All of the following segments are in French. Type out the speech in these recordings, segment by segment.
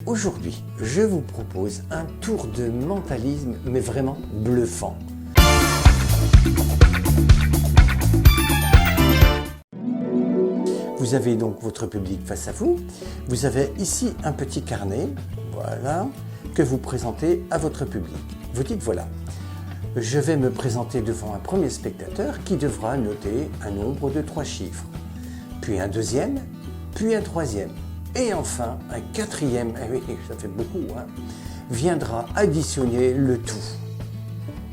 Aujourd'hui, je vous propose un tour de mentalisme, mais vraiment bluffant. Vous avez donc votre public face à vous. Vous avez ici un petit carnet, voilà, que vous présentez à votre public. Vous dites voilà, je vais me présenter devant un premier spectateur qui devra noter un nombre de 3 chiffres, puis un deuxième, puis un troisième, et enfin un quatrième, oui, ça fait beaucoup, hein, viendra additionner le tout.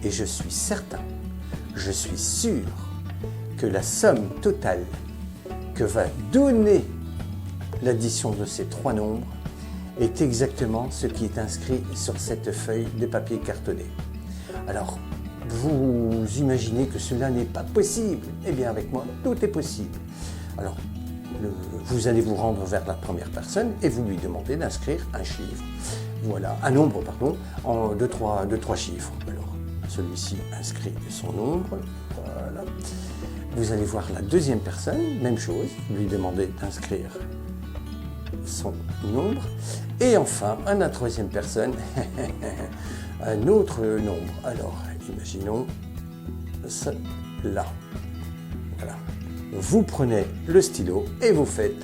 Et je suis certain, je suis sûr que la somme totale que va donner l'addition de ces 3 nombres est exactement ce qui est inscrit sur cette feuille de papier cartonné. Alors, vous imaginez que cela n'est pas possible. Eh bien, avec moi, tout est possible. Alors, vous allez vous rendre vers la première personne et vous lui demandez d'inscrire un chiffre. Voilà, un nombre, pardon, de 3 chiffres. Alors, celui-ci inscrit son nombre. Voilà. Vous allez voir la deuxième personne, même chose, vous lui demandez d'inscrire son nombre. Et enfin, à la troisième personne, un autre nombre. Alors, imaginons cela. Voilà. Vous prenez le stylo et vous faites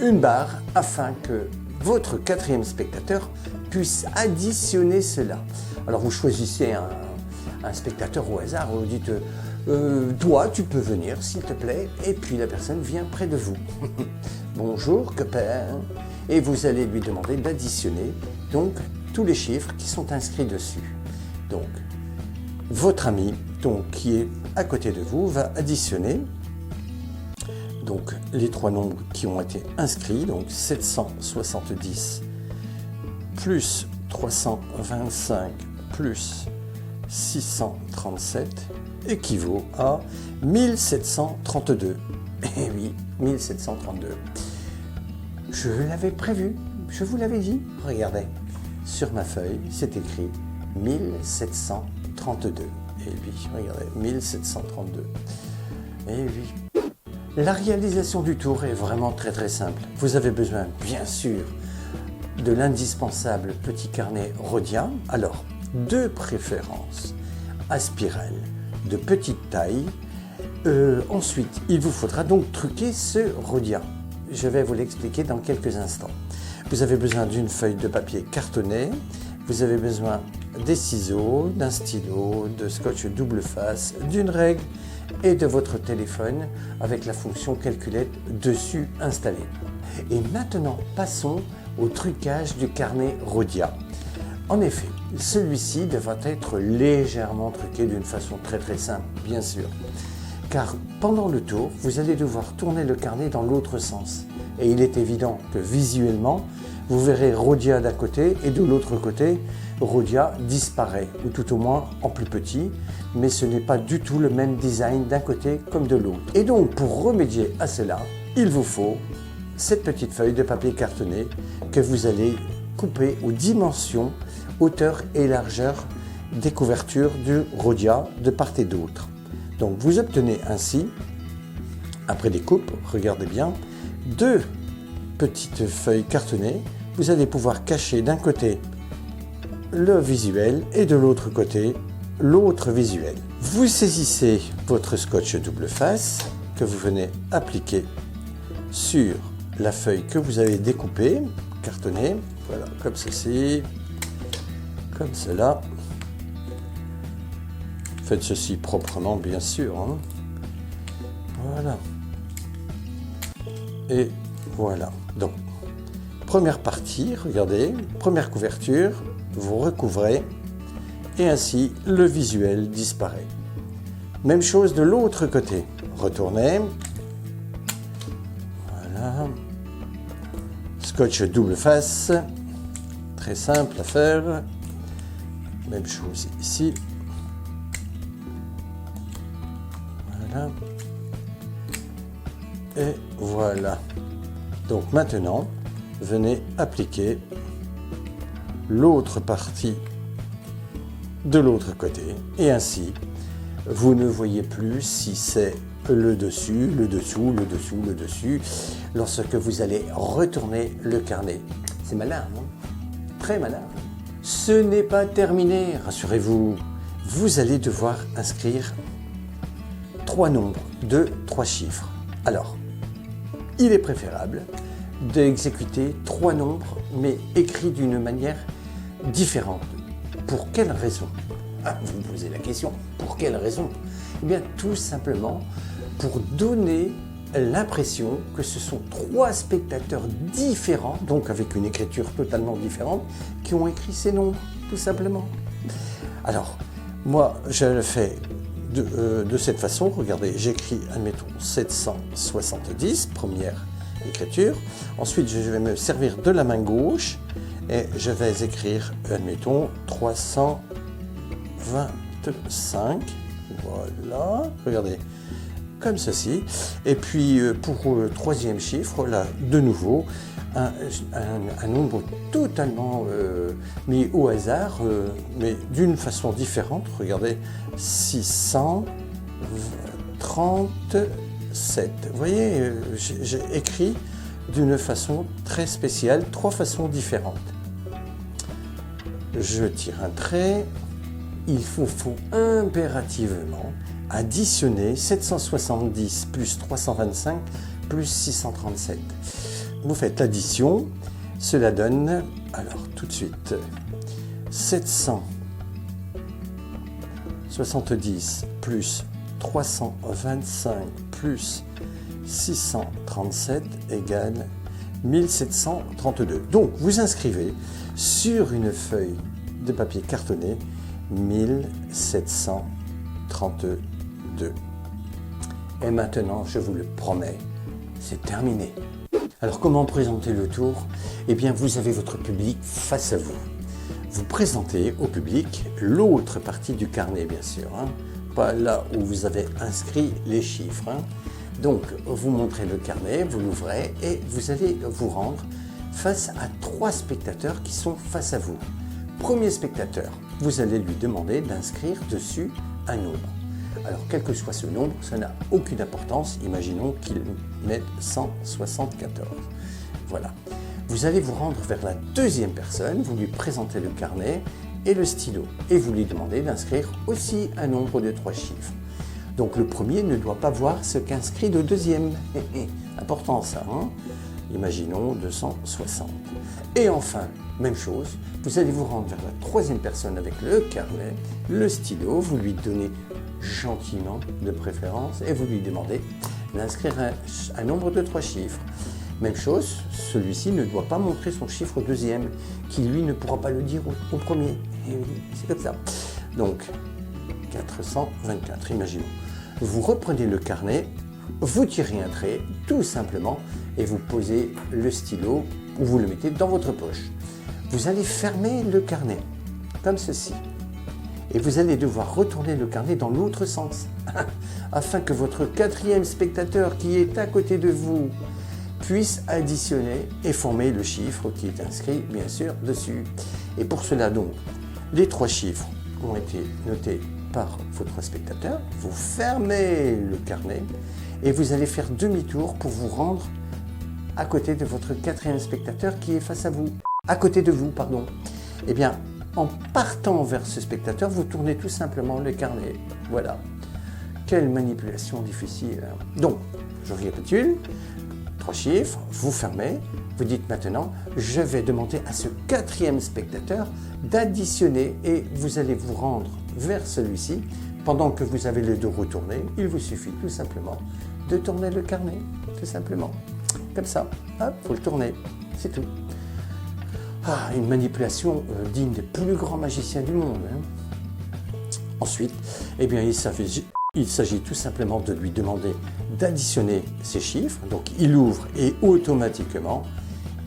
une barre afin que votre quatrième spectateur puisse additionner cela. Alors, vous choisissez un spectateur au hasard, vous dites toi, tu peux venir, s'il te plaît, et puis la personne vient près de vous. Bonjour, copain. Et vous allez lui demander d'additionner donc tous les chiffres qui sont inscrits dessus. Donc, votre ami, donc, qui est à côté de vous, va additionner donc les 3 nombres qui ont été inscrits, donc 770 plus 325 plus 637 équivaut à 1732. Eh oui, 1732. Je l'avais prévu, je vous l'avais dit. Regardez, sur ma feuille, c'est écrit 1732. Et oui, regardez, 1732. Et oui. La réalisation du tour est vraiment très simple. Vous avez besoin, bien sûr, de l'indispensable petit carnet Rhodia. Alors, de préférence à spirale de petite taille. Ensuite, il vous faudra donc truquer ce Rhodia. Je vais vous l'expliquer dans quelques instants. Vous avez besoin d'une feuille de papier cartonné, vous avez besoin des ciseaux, d'un stylo, de scotch double face, d'une règle et de votre téléphone avec la fonction calculette dessus installée. Et maintenant, passons au trucage du carnet Rhodia. En effet, celui-ci devra être légèrement truqué d'une façon très simple, bien sûr. Car pendant le tour, vous allez devoir tourner le carnet dans l'autre sens. Et il est évident que visuellement, vous verrez Rhodia d'un côté et de l'autre côté, Rhodia disparaît, ou tout au moins en plus petit, mais ce n'est pas du tout le même design d'un côté comme de l'autre. Et donc, pour remédier à cela, il vous faut cette petite feuille de papier cartonné que vous allez couper aux dimensions, hauteur et largeur des couvertures du Rhodia de part et d'autre. Donc vous obtenez ainsi, après découpe, regardez bien, 2 petites feuilles cartonnées. Vous allez pouvoir cacher d'un côté le visuel et de l'autre côté l'autre visuel. Vous saisissez votre scotch double face que vous venez appliquer sur la feuille que vous avez découpée, cartonnée, voilà, comme ceci, comme cela. Faites ceci proprement, bien sûr. Hein. Voilà. Et voilà. Donc, première partie, regardez, première couverture, vous recouvrez et ainsi le visuel disparaît. Même chose de l'autre côté. Retournez. Voilà. Scotch double face. Très simple à faire. Même chose ici. Voilà. Et voilà. Donc maintenant, venez appliquer l'autre partie de l'autre côté. Et ainsi, vous ne voyez plus si c'est le dessus, le dessous, le dessous, le dessus, lorsque vous allez retourner le carnet. C'est malin, non? Très malin. Ce n'est pas terminé, rassurez-vous. Vous allez devoir inscrire 3 nombres de 3 chiffres. Alors, il est préférable d'exécuter 3 nombres, mais écrits d'une manière différente. Pour quelle raison? Vous vous posez la question, pour quelle raison? Eh bien, tout simplement pour donner l'impression que ce sont 3 spectateurs différents, donc avec une écriture totalement différente, qui ont écrit ces nombres, tout simplement. Alors, moi, je le fais de cette façon. Regardez, j'écris, admettons, 770, première écriture. Ensuite, je vais me servir de la main gauche et je vais écrire, admettons, 325. Voilà, regardez, comme ceci. Et puis, pour le 3e chiffre, là, de nouveau, un nombre totalement mis au hasard, mais d'une façon différente. Regardez, 637. Vous voyez, j'ai écrit d'une façon très spéciale, 3 façons différentes. Je tire un trait. Il faut impérativement additionner 770 plus 325 plus 637. Vous faites l'addition, cela donne, alors tout de suite, 770 plus 325 plus 637 égale 1732. Donc vous inscrivez sur une feuille de papier cartonné 1732. Et maintenant, je vous le promets, c'est terminé. Alors comment présenter le tour? Eh bien, vous avez votre public face à vous. Vous présentez au public l'autre partie du carnet, bien sûr, pas là où vous avez inscrit les chiffres. Donc, vous montrez le carnet, vous l'ouvrez et vous allez vous rendre face à 3 spectateurs qui sont face à vous. Premier spectateur, vous allez lui demander d'inscrire dessus un nombre. Alors, quel que soit ce nombre, ça n'a aucune importance. Imaginons qu'il mette 174. Voilà. Vous allez vous rendre vers la 2e personne, vous lui présentez le carnet et le stylo. Et vous lui demandez d'inscrire aussi un nombre de 3 chiffres. Donc, le premier ne doit pas voir ce qu'inscrit le 2e. Important ça, Imaginons 260. Et enfin, même chose, vous allez vous rendre vers la 3e personne avec le carnet, le stylo, vous lui donnez gentiment de préférence et vous lui demandez d'inscrire un nombre de 3 chiffres. Même chose, celui-ci ne doit pas montrer son chiffre 2e, qui lui ne pourra pas le dire au premier. C'est comme ça. Donc, 424, imaginons. Vous reprenez le carnet, vous tirez un trait, tout simplement, et vous posez le stylo ou vous le mettez dans votre poche. Vous allez fermer le carnet, comme ceci. Et vous allez devoir retourner le carnet dans l'autre sens, afin que votre 4e spectateur qui est à côté de vous puisse additionner et former le chiffre qui est inscrit, bien sûr, dessus. Et pour cela, donc, les 3 chiffres ont été notés par votre spectateur. Vous fermez le carnet et vous allez faire demi-tour pour vous rendre à côté de votre 4e spectateur qui est face à vous. À côté de vous, pardon. Eh bien, en partant vers ce spectateur, vous tournez tout simplement le carnet. Voilà. Quelle manipulation difficile. Donc, je récapitule. 3 chiffres, vous fermez. Vous dites maintenant, je vais demander à ce 4e spectateur d'additionner et vous allez vous rendre vers celui-ci. Pendant que vous avez les 2 retournés, il vous suffit tout simplement de tourner le carnet. Tout simplement. Comme ça. Hop, vous le tournez. C'est tout. Une manipulation digne des plus grands magiciens du monde. Ensuite, eh bien, il s'agit tout simplement de lui demander d'additionner ces chiffres. Donc, il ouvre et automatiquement,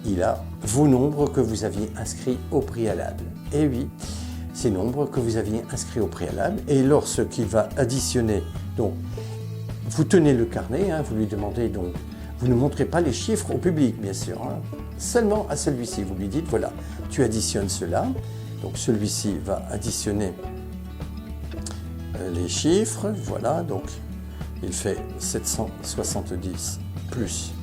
il a vos nombres que vous aviez inscrits au préalable. Et oui, ces nombres que vous aviez inscrits au préalable. Et lorsqu'il va additionner, donc, vous tenez le carnet, vous lui demandez donc, vous ne montrez pas les chiffres au public, bien sûr, seulement à celui-ci. Vous lui dites, voilà, tu additionnes cela. Donc, celui-ci va additionner les chiffres. Voilà, donc, il fait 770 plus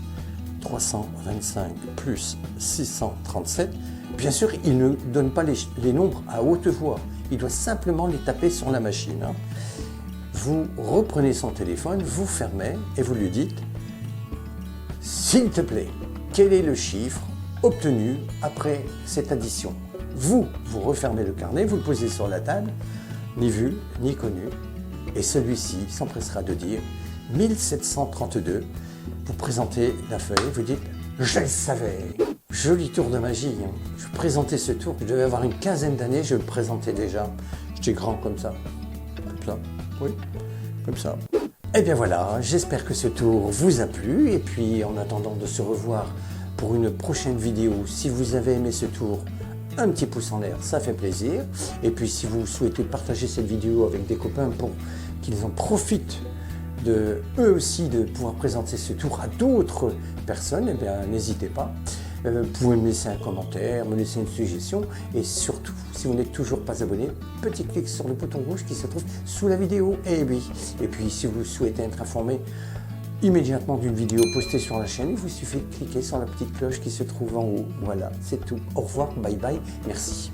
325 plus 637. Bien sûr, il ne donne pas les nombres à haute voix. Il doit simplement les taper sur la machine. Vous reprenez son téléphone, vous fermez et vous lui dites « S'il te plaît, quel est le chiffre obtenu après cette addition ?» Vous refermez le carnet, vous le posez sur la table, ni vu, ni connu. Et celui-ci s'empressera de dire 1732. Vous présentez la feuille, vous dites « Je le savais !» Joli tour de magie. Je présentais ce tour, je devais avoir une quinzaine d'années, je le présentais déjà. J'étais grand comme ça. Oui, comme ça. Et bien voilà, j'espère que ce tour vous a plu. Et puis en attendant de se revoir pour une prochaine vidéo, si vous avez aimé ce tour, un petit pouce en l'air, ça fait plaisir. Et puis si vous souhaitez partager cette vidéo avec des copains pour qu'ils en profitent eux aussi de pouvoir présenter ce tour à d'autres personnes, eh bien n'hésitez pas. Vous pouvez me laisser un commentaire, me laisser une suggestion et surtout, si vous n'êtes toujours pas abonné, petit clic sur le bouton rouge qui se trouve sous la vidéo. Et oui, et puis si vous souhaitez être informé immédiatement d'une vidéo postée sur la chaîne, il vous suffit de cliquer sur la petite cloche qui se trouve en haut. Voilà, c'est tout. Au revoir, bye bye, merci.